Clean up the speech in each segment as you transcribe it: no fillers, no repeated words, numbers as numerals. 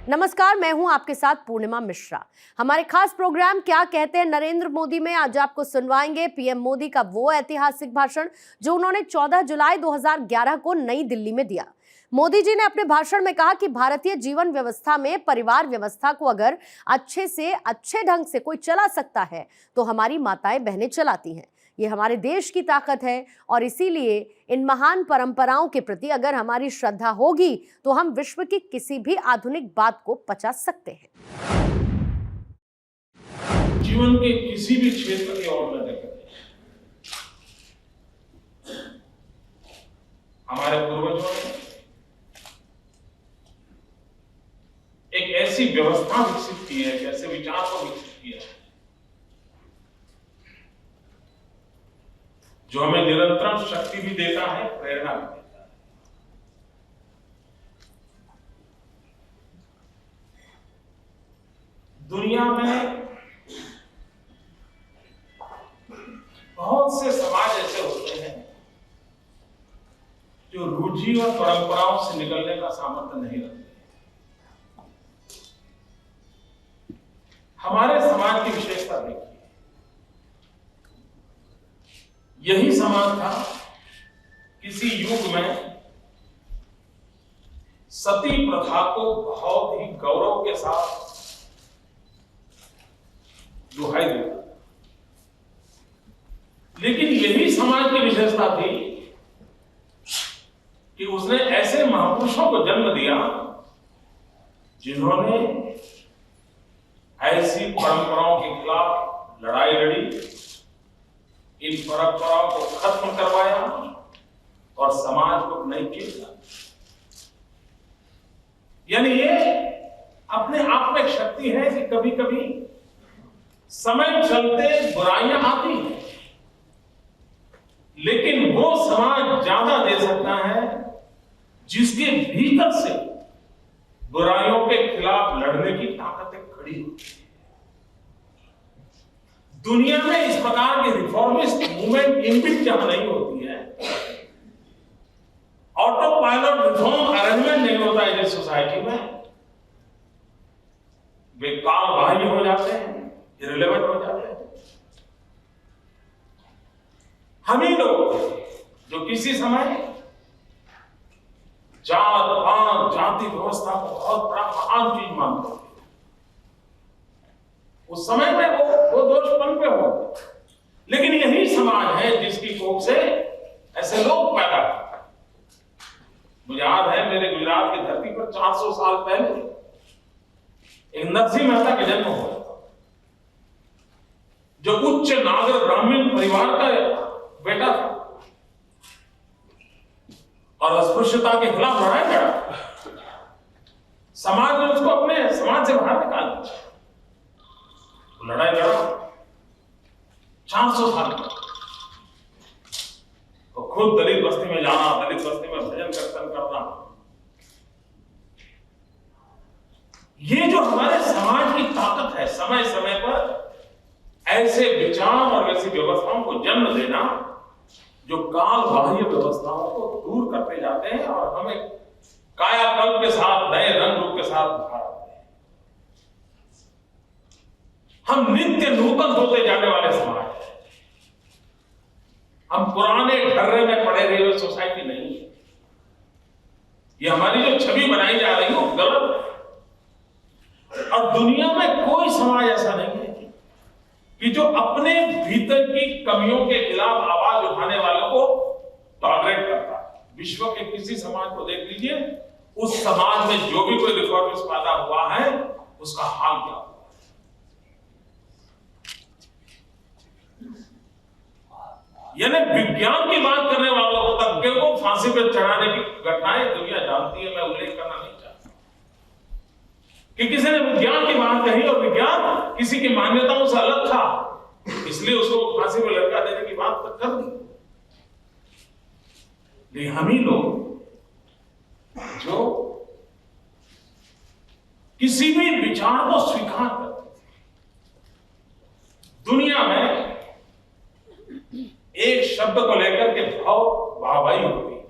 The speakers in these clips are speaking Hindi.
नमस्कार, मैं हूं आपके साथ पूर्णिमा मिश्रा। हमारे खास प्रोग्राम क्या कहते हैं नरेंद्र मोदी में आज आपको सुनवाएंगे पीएम मोदी का वो ऐतिहासिक भाषण जो उन्होंने 14 जुलाई 2011 को नई दिल्ली में दिया। मोदी जी ने अपने भाषण में कहा कि भारतीय जीवन व्यवस्था में परिवार व्यवस्था को अगर अच्छे से अच्छे ढंग से कोई चला सकता है तो हमारी माताएं बहनें चलाती हैं। ये हमारे देश की ताकत है और इसीलिए इन महान परंपराओं के प्रति अगर हमारी श्रद्धा होगी तो हम विश्व की किसी भी आधुनिक बात को पचा सकते हैं। जीवन के किसी भी क्षेत्र की ओर न देखें, हमारे पूर्वजों ने एक ऐसी व्यवस्था विकसित की है, एक ऐसे विचार को विकसित किया है जो हमें निरंतर शक्ति भी देता है, प्रेरणा भी देता है। दुनिया में बहुत से समाज ऐसे होते हैं जो रूढ़ि और परंपराओं से निकलने का सामर्थ्य नहीं रखते। हमारे समाज की विशेषता देखिए, यही समाज था किसी युग में सती प्रथा को बहुत ही गौरव के साथ दुहाई देता, लेकिन यही समाज की विशेषता थी कि उसने ऐसे महापुरुषों को जन्म दिया जिन्होंने ऐसी परंपराओं के खिलाफ लड़ाई लड़ी, इन परंपराओं को खत्म करवाया और समाज को नई चेतना। यानी ये अपने आप में एक शक्ति है कि कभी कभी समय चलते बुराइयां आती हैं, लेकिन वो समाज ज्यादा दे सकता है जिसके भीतर से बुराइयों के खिलाफ लड़ने की ताकतें खड़ी होती है। दुनिया में इस प्रकार की रिफॉर्मिस्ट मूवमेंट इनबिल्ट जहां नहीं होती है, ऑटो पायलट रिफॉर्म अरेंजमेंट नहीं होता है जिस सोसाइटी में, वे कालबाह्य हो जाते हैं, इररिलेवेंट हो जाते हैं। हम ही लोग जो किसी समय जात पात जाति व्यवस्था को बहुत बड़ा महान चीज मानते हैं, उस समय में वो दोष पन पे हो, लेकिन यही समाज है जिसकी कोख से ऐसे लोग पैदा हुए। मुझे याद है मेरे गुजरात की धरती पर 400 साल पहले एक नरसिंह मेहता का जन्म हुआ जो उच्च नागर ग्रामीण परिवार का बेटा था और अस्पृश्यता के खिलाफ लड़ाई लड़ा। समाज ने उसको अपने समाज से बाहर निकाल दिया, लड़ाई लड़ा 400 साल तक। तो खुद दलित बस्ती में जाना, दलित बस्ती में भजन कीर्तन करना, ये जो हमारे समाज की ताकत है, समय समय पर ऐसे विचार और ऐसी व्यवस्थाओं को जन्म देना जो काल बाह्य व्यवस्थाओं को दूर करते जाते हैं और हमें कायाकल्प के साथ, नए रंग रूप के साथ उभार आते हैं। हम नित्य नूतन होते जाने वाले समाज है, हम पुराने ढर्रे में पड़े हुए सोसाइटी नहीं है। ये हमारी जो छवि बनाई जा रही है वो गलत है और दुनिया में कोई समाज ऐसा नहीं है कि जो अपने भीतर की कमियों के खिलाफ आवाज उठाने वालों को टॉलरेट करता है। विश्व के किसी समाज को देख लीजिए, उस समाज में जो भी कोई रिफॉर्मिस्ट पैदा हुआ है उसका हाल क्या हुआ। यानी विज्ञान की बात करने वालों तज्ञों को फांसी पर चढ़ाने की घटनाएं दुनिया जानती है, मैं उल्लेख करना नहीं चाहता कि किसी ने विज्ञान की बात कही और विज्ञान किसी की मान्यताओं से अलग था, इसलिए उसको फांसी में लटका देने की बात तक कर दी। लेकिन हम ही लोग जो किसी भी विचार को स्वीकार करते थे, दुनिया में एक शब्द को लेकर के बहुत वाहवाही होती है,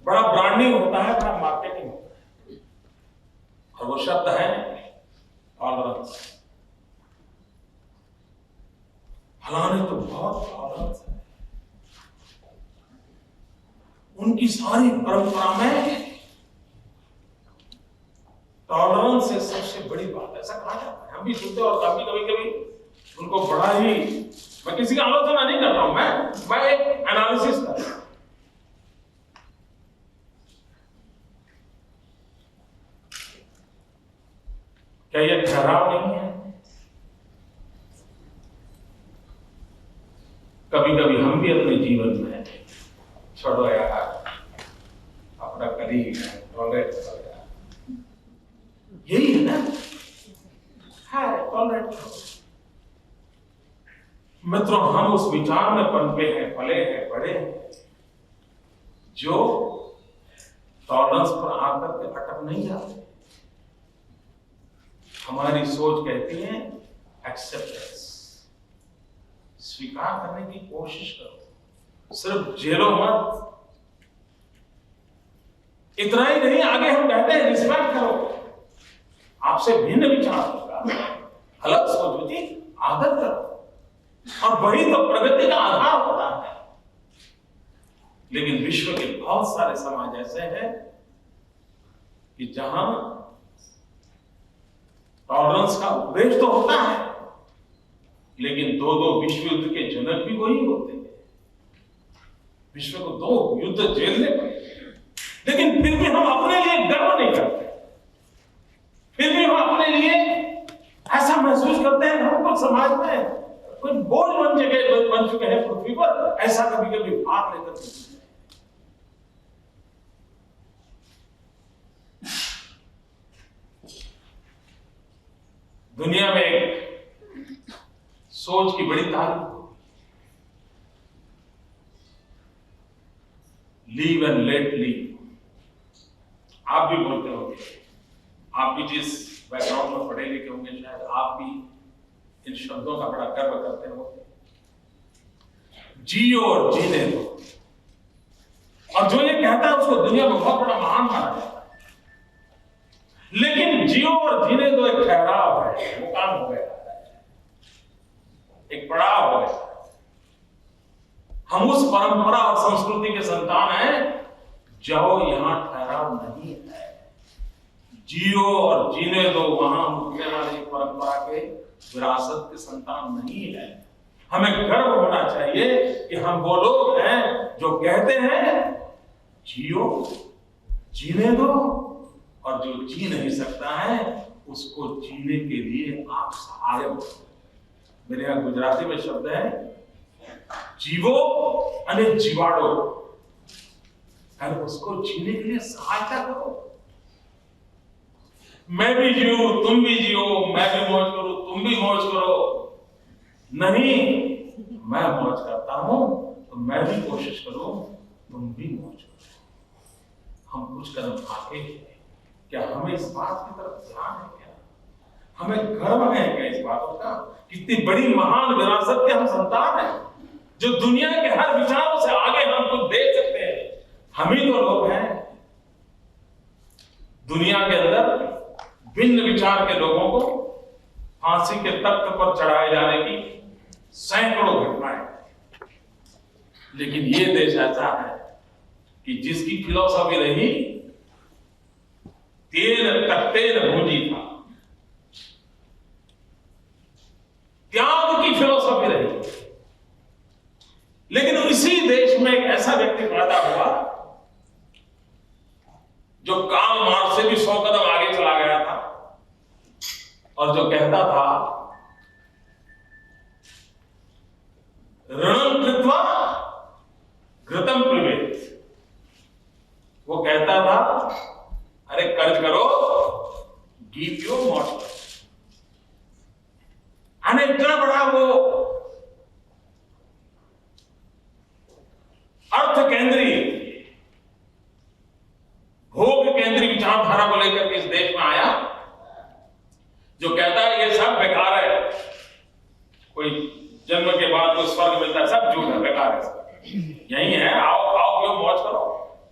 बड़ा ब्रांडिंग होता है, बड़ा मार्केटिंग होता है। वो शब्द है टॉलरेंस। फलाने तो बहुत टॉलरेंस है, उनकी सारी परंपरा में टॉलरेंस से सबसे बड़ी बात ऐसा कहा जाता है। हम भी सुनते हैं और कभी कभी उनको बड़ा ही, मैं किसी की आलोचना नहीं कर रहा हूं, मैं एक एनालिसिस कर रहा हूं। क्या ये ठहराव नहीं है? कभी कभी हम भी अपने जीवन में छोड़ो यार अपना कलीग है, टॉलरेट करो यार, यही है ना, है टॉलरेट करो। मित्रों, हम उस विचार में पनपे हैं, पले हैं, बड़े हैं, जो टॉलरेंस पर आकर के अटक नहीं जाते। हमारी सोच कहती है एक्सेप्टेंस, स्वीकार करने की कोशिश करो, सिर्फ झेलो मत। इतना ही नहीं, आगे हम कहते हैं रिस्पेक्ट करो, आपसे भिन्न विचार होगा, अलग सोच होती, आदर करो, और वही तो प्रगति का आधार होता है। लेकिन विश्व के बहुत सारे समाज ऐसे हैं कि जहां टॉलरेंस का उपदेश तो होता है, लेकिन दो विश्व युद्ध के जनक भी वही होते हैं। विश्व को 2 युद्ध झेलने पड़े, लेकिन फिर भी हम अपने लिए गर्व नहीं करते, फिर भी हम अपने लिए ऐसा महसूस करते हैं हम कुछ समाज में कोई बोझ बन चुके हैं पृथ्वी पर, ऐसा कभी कभी भाग लेकर दुनिया में एक सोच की बड़ी तारीफ होगी, लीव एंड लेट लीव। आप भी बोलते होंगे, आप भी जिस बैकग्राउंड में पढ़े लिखे होंगे, शायद आप भी इन शब्दों का बड़ा गर्व करते होंगे, जियो और जीने दो। और जो ये कहता है उसको दुनिया में बहुत बड़ा महान माना जाता है। लेकिन जियो और जीने दो एक ठहराव है, मुकाम हो गया, एक पड़ाव हो गया। हम उस परंपरा और संस्कृति के संतान हैं जो यहां ठहराव नहीं है। जियो और जीने दो वहां उठने वाली परंपरा के विरासत के संतान नहीं है। हमें गर्व होना चाहिए कि हम वो लोग हैं जो कहते हैं जियो, जीने दो, और जो जी नहीं सकता है उसको जीने के लिए आप सहायक हो। मेरे यहां गुजराती में शब्द है जीवो अने जीवाड़ो, अरे उसको जीने के लिए सहायता करो। मैं भी जीऊं, तुम भी जियो, मैं भी मौज करूं, तुम भी मौज करो। नहीं, मैं मौज करता हूं तो मैं भी कोशिश करूं, तुम भी मौज करो। हम कुछ कदम आगे हैं। क्या हमें इस बात की तरफ ध्यान है? क्या हमें गर्व है क्या इस बातों का? कितनी बड़ी महान विरासत के हम संतान हैं, जो दुनिया के हर विचारों से आगे हम कुछ देख सकते हैं। हम ही तो लोग हैं। दुनिया के अंदर भिन्न विचार के लोगों को फांसी के तख्त पर चढ़ाए जाने की सैकड़ों घटनाएं, लेकिन ये देश ऐसा है कि जिसकी फिलॉसफी रही तेल तख्तेल भूंजी था, त्याग की फिलॉसफी रही। लेकिन इसी देश में एक ऐसा व्यक्ति पैदा हुआ जो कार्ल मार्क्स से भी 100 कदम आगे चला गया था, और जो कहता था ऋणं कृत्वा घृतं पिबेत्। वो कहता था अरे कर्ज करो, घी पियो, मौज करो। इतना बड़ा वो अर्थ केंद्रीय, भोग केंद्रीय विचारधारा को लेकर के इस देश में आया, जो कहता है ये सब बेकार है, कोई जन्म के बाद कोई स्वर्ग मिलता है, सब झूठ है, बेकार है, सब यही है, आओ खाओ पियो मौज करो।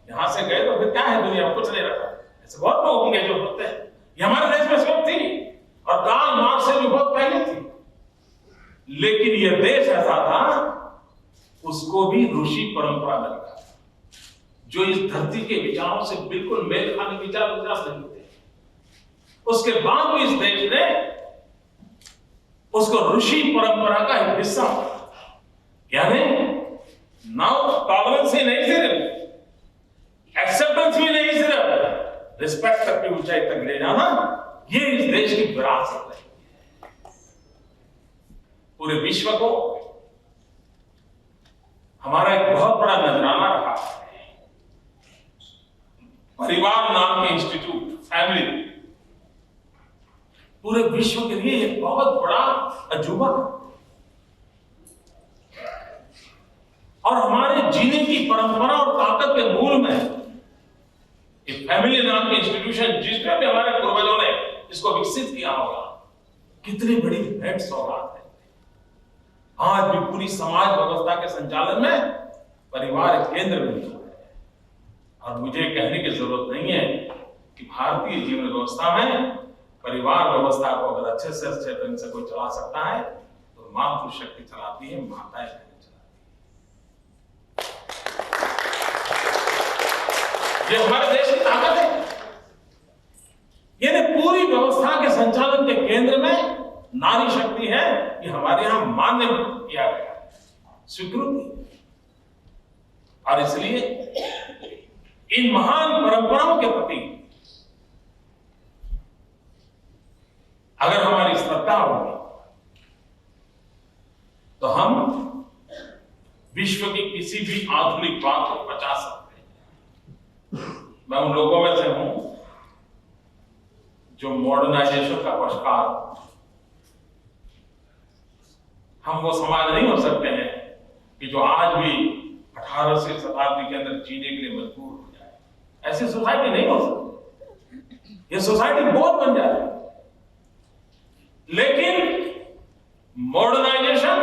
यहां से गए तो फिर क्या है, दुनिया में कुछ नहीं रखा। ऐसे बहुत लोग होंगे जो होते हैं, ये हमारे देश में सब थी और कार्ल मार्क्स से भी बहुत पहले थी, लेकिन यह देश ऐसा था, उसको भी ऋषि परंपरा में लिखा, जो इस धरती के विचारों से बिल्कुल मेल खाने विचार नहीं थे। उसके बाद भी इस देश ने उसको ऋषि परंपरा का एक हिस्सा, यानी नाउ टॉलरेंस ही नहीं सिर्फ एक्सेप्टेंस भी नहीं, सिर्फ रिस्पेक्ट तक की ऊंचाई तक ले जाना, ये इस देश की विरासत है। पूरे विश्व को हमारा एक बहुत बड़ा नजराना रहा है, परिवार नाम के इंस्टीट्यूट, फैमिली, पूरे विश्व के लिए एक बहुत बड़ा अजूबा और हमारे जीने की परंपरा और ताकत के मूल में एक फैमिली नाम के इंस्टीट्यूशन, जिसमें भी हमारे पूर्वजों ने इसको विकसित किया होगा, कितनी बड़ी भेंट सौगात है। आज भी पूरी समाज व्यवस्था के संचालन में परिवार एक केंद्र बिंदु है, और मुझे कहने की जरूरत नहीं है कि भारतीय जीवन व्यवस्था में परिवार व्यवस्था को अगर अच्छे ढंग से कोई चला सकता है तो मातृशक्ति चलाती है, माताएं चलाती है। ये हमारे देश की ताकत है। यानी पूरी व्यवस्था के संचालन के केंद्र में नारी शक्ति है, ये हमारे यहां मान्य किया गया है, स्वीकृति। और इसलिए इन महान परंपराओं के प्रति अगर हमारी श्रद्धा होगी तो हम विश्व की किसी भी आधुनिक बात को पचा सकते हैं। मैं उन लोगों में से हूं जो मॉडर्नाइजेशन का पक्षकार, हम वो समाज नहीं हो सकते हैं कि जो आज भी 18वीं शताब्दी के अंदर जीने के लिए मजबूर हो जाए। ऐसी सोसाइटी नहीं हो सकती, ये सोसाइटी बहुत बन जाए। लेकिन मॉडर्नाइजेशन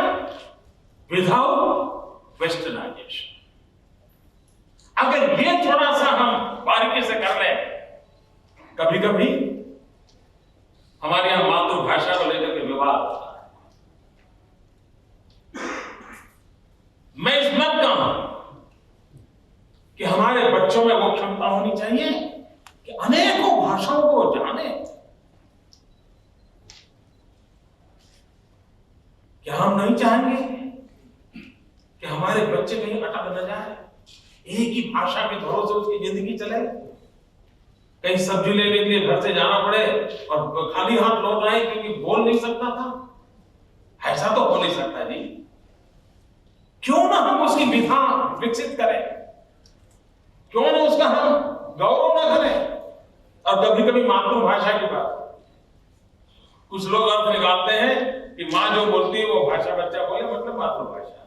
विदाउट वेस्टर्नाइजेशन, अगर ये थोड़ा सा हम बारीकी से कर लें, कभी कभी हमारे यहां मातृभाषा को लेकर के विवाद होता है। मैं इस मत का हूं कि हमारे बच्चों में वो क्षमता होनी चाहिए कि अनेकों भाषाओं को जाने। क्या हम नहीं चाहेंगे कि हमारे बच्चे कहीं अटक न जाए, एक ही भाषा के भरोसे उसकी जिंदगी चले, कहीं सब्जी लेने के लिए घर से जाना पड़े और खाली हाथ लौट आए क्योंकि बोल नहीं सकता था? ऐसा तो हो नहीं सकता जी। क्यों ना हम उसकी विधा विकसित करें, क्यों ना उसका हम गौरव न करें। और कभी कभी मातृभाषा की बात, कुछ लोग अर्थ निकालते हैं कि मां जो बोलती है वो भाषा बच्चा बोले, मतलब मातृभाषा।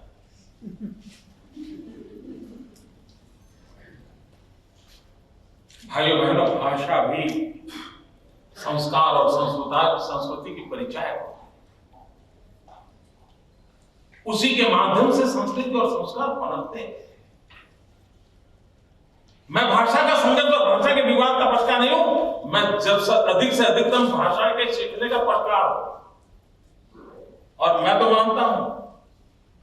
भाइयों बहनों, भाषा भी संस्कार और संस्कृति की परिचायक होती है। उसी के माध्यम से संस्कृति और संस्कार पनपते हैं। मैं भाषा का संघर्ष और भाषा के विवाद का पक्षकार नहीं हूं, मैं अधिक से अधिकतम भाषा के सीखने का पक्षकार हूं। और मैं तो मानता हूं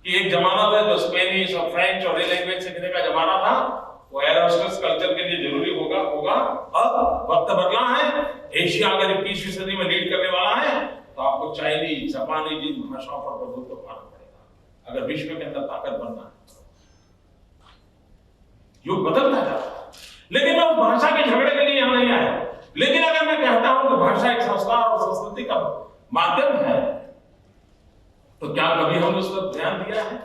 कि एक जमाना था जो स्पेनिश और फ्रेंच और लैंग्वेज सीखने का जमाना था, वो एयर होस्टेस कल्चर के लिए जरूरी होगा। अब वक्त बदला है, एशिया अगर 21वीं सदी में लीड करने वाला है तो आपको चाइनीज, जापानी जिन भाषाओं पर प्रभुत्व पाना पड़ेगा अगर विश्व के अंदर ताकत बनना है। युग बदलता जा रहा है, लेकिन मैं उस भाषा के झगड़े के लिए यहां नहीं आया। लेकिन अगर मैं कहता हूं कि भाषा एक संस्कार और संस्कृति का माध्यम है, तो क्या कभी हमने उस पर ध्यान दिया है?